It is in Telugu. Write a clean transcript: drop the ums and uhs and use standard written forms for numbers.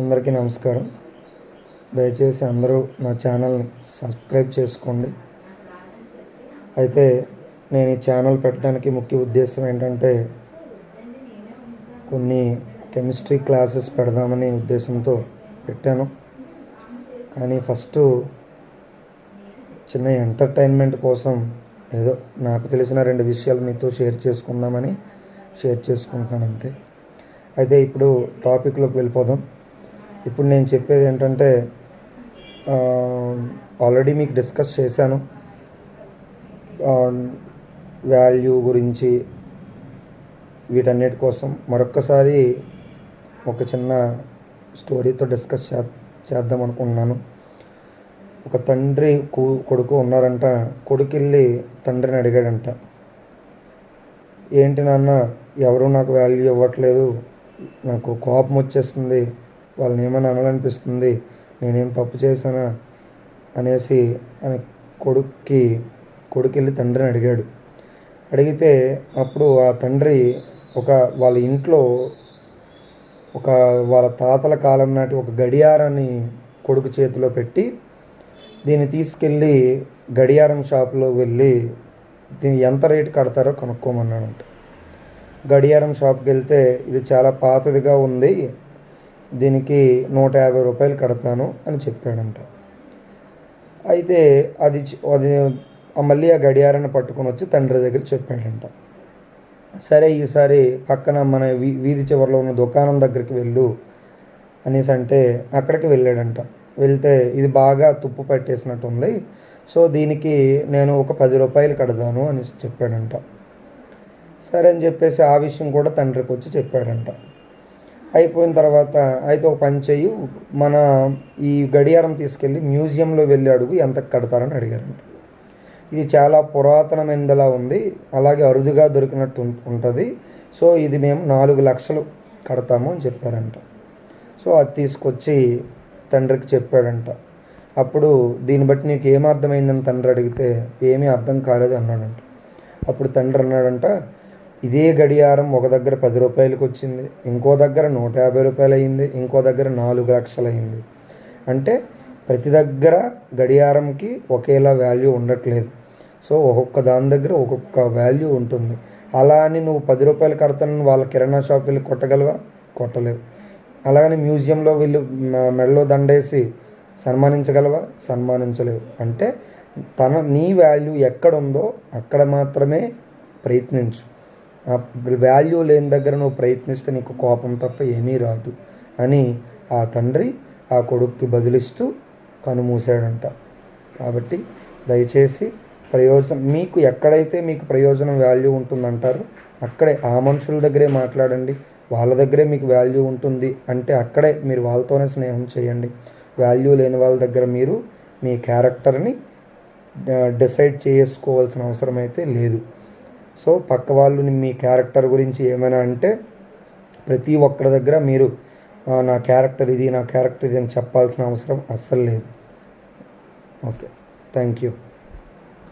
అందరికీ నమస్కారం. దయచేసి అందరూ నా ఛానల్ని సబ్స్క్రైబ్ చేసుకోండి. అయితే నేను ఈ ఛానల్ పెట్టడానికి ముఖ్య ఉద్దేశం ఏంటంటే కొన్ని కెమిస్ట్రీ క్లాసెస్ పెడదామనే ఉద్దేశంతో పెట్టాను. కానీ ఫస్ట్ చిన్న ఎంటర్టైన్మెంట్ కోసం ఏదో నాకు తెలిసిన 2 విషయాలు మీతో షేర్ చేసుకుంటున్నాను అంతే. అయితే ఇప్పుడు టాపిక్లోకి వెళ్ళిపోదాం. ఇప్పుడు నేను చెప్పేది ఏంటంటే ఆల్రెడీ మీకు డిస్కస్ చేశాను వాల్యూ గురించి. వీటన్నిటి కోసం మరొక్కసారి ఒక చిన్న స్టోరీతో డిస్కస్ చేద్దాం అనుకుంటున్నాను. ఒక తండ్రి కొడుకు ఉన్నారంట. కొడుకు వెళ్ళి తండ్రిని అడిగాడంట, ఏంటి నాన్న, ఎవరు నాకు వాల్యూ ఇవ్వట్లేదు, నాకు కోపం వచ్చేస్తుంది, వాళ్ళని ఏమైనా అనాలనిపిస్తుంది, నేనేం తప్పు చేశానా అనేసి అని కొడుకు వెళ్ళి తండ్రిని అడిగాడు. అడిగితే అప్పుడు ఆ తండ్రి వాళ్ళ ఇంట్లో వాళ్ళ తాతల కాలం నాటి ఒక గడియారాన్ని కొడుకు చేతిలో పెట్టి, దీన్ని తీసుకెళ్ళి గడియారం షాప్లో వెళ్ళి దీన్ని ఎంత రేటు కడతారో కనుక్కోమన్నాడంట. గడియారం షాప్కి వెళ్తే ఇది చాలా పాతదిగా ఉంది, దీనికి 150 రూపాయలు కడతాను అని చెప్పాడంట. అయితే అది మళ్ళీ ఆ గడియారాన్ని పట్టుకొని వచ్చి తండ్రి దగ్గర చెప్పాడంట. సరే, ఈసారి పక్కన మన వీధి చివరిలో ఉన్న దుకాణం దగ్గరికి వెళ్ళు అనేసి అంటే అక్కడికి వెళ్ళాడంట. వెళ్తే ఇది బాగా తుప్పు పట్టేసినట్టు ఉంది, సో దీనికి నేను ఒక 10 రూపాయలు కడతాను అని చెప్పాడంట. సరే అని చెప్పేసి ఆ విషయం కూడా తండ్రికి వచ్చి చెప్పాడంట. అయిపోయిన తర్వాత అయితే ఒక పని చెయ్యి, మన ఈ గడియారం తీసుకెళ్ళి మ్యూజియంలో వెళ్ళి అడుగు ఎంత కడతారని అడిగారంట. ఇది చాలా పురాతనమైనదిలా ఉంది, అలాగే అరుదుగా దొరికినట్టు ఉంటుంది, సో ఇది మేము 4 లక్షలు కడతాము అని చెప్పారంట. సో అది తీసుకొచ్చి తండ్రికి చెప్పాడంట. అప్పుడు దీన్ని బట్టి నీకు ఏం అర్థమైందని తండ్రి అడిగితే ఏమీ అర్థం కాలేదు అన్నాడంట. అప్పుడు తండ్రి అన్నాడంట, ఇదే గడియారం ఒక దగ్గర 10 రూపాయలకి వచ్చింది, ఇంకో దగ్గర 150 రూపాయలు అయింది, ఇంకో దగ్గర 4 లక్షలు అయింది. అంటే ప్రతి దగ్గర గడియారంకి ఒకేలా వాల్యూ ఉండట్లేదు. సో ఒక్కొక్క దాని దగ్గర ఒక్కొక్క వాల్యూ ఉంటుంది. అలా అని నువ్వు 10 రూపాయలు కడతానని వాళ్ళ కిరాణా షాప్ వెళ్ళి కొట్టగలవా? కొట్టలేవు. అలాగని మ్యూజియంలో వెళ్ళి మెడలో దండేసి సన్మానించగలవా? సన్మానించలేవు. అంటే నీ వాల్యూ ఎక్కడుందో అక్కడ మాత్రమే ప్రయత్నించు. ఆ వాల్యూ లేని దగ్గర నువ్వు ప్రయత్నిస్తే నీకు కోపం తప్ప ఏమీ రాదు అని ఆ తండ్రి ఆ కొడుక్కి బదులిస్తూ కనుమూసాడంట. కాబట్టి దయచేసి మీకు ఎక్కడైతే మీకు ప్రయోజనం వాల్యూ ఉంటుందంటారో అక్కడే ఆ మనుషుల దగ్గరే మాట్లాడండి. వాళ్ళ దగ్గరే మీకు వాల్యూ ఉంటుంది అంటే అక్కడే మీరు వాళ్ళతోనే స్నేహం చేయండి. వాల్యూ లేని వాళ్ళ దగ్గర మీరు మీ క్యారెక్టర్ని డిసైడ్ చేసుకోవాల్సిన అవసరం అయితే లేదు. సో పక్క వాళ్ళు మీ క్యారెక్టర్ గురించి ఏమైనా అంటే ప్రతి ఒక్కరి దగ్గర మీరు నా క్యారెక్టర్ ఇది అని చెప్పాల్సిన అవసరం అస్సలు లేదు. Okay, thank you.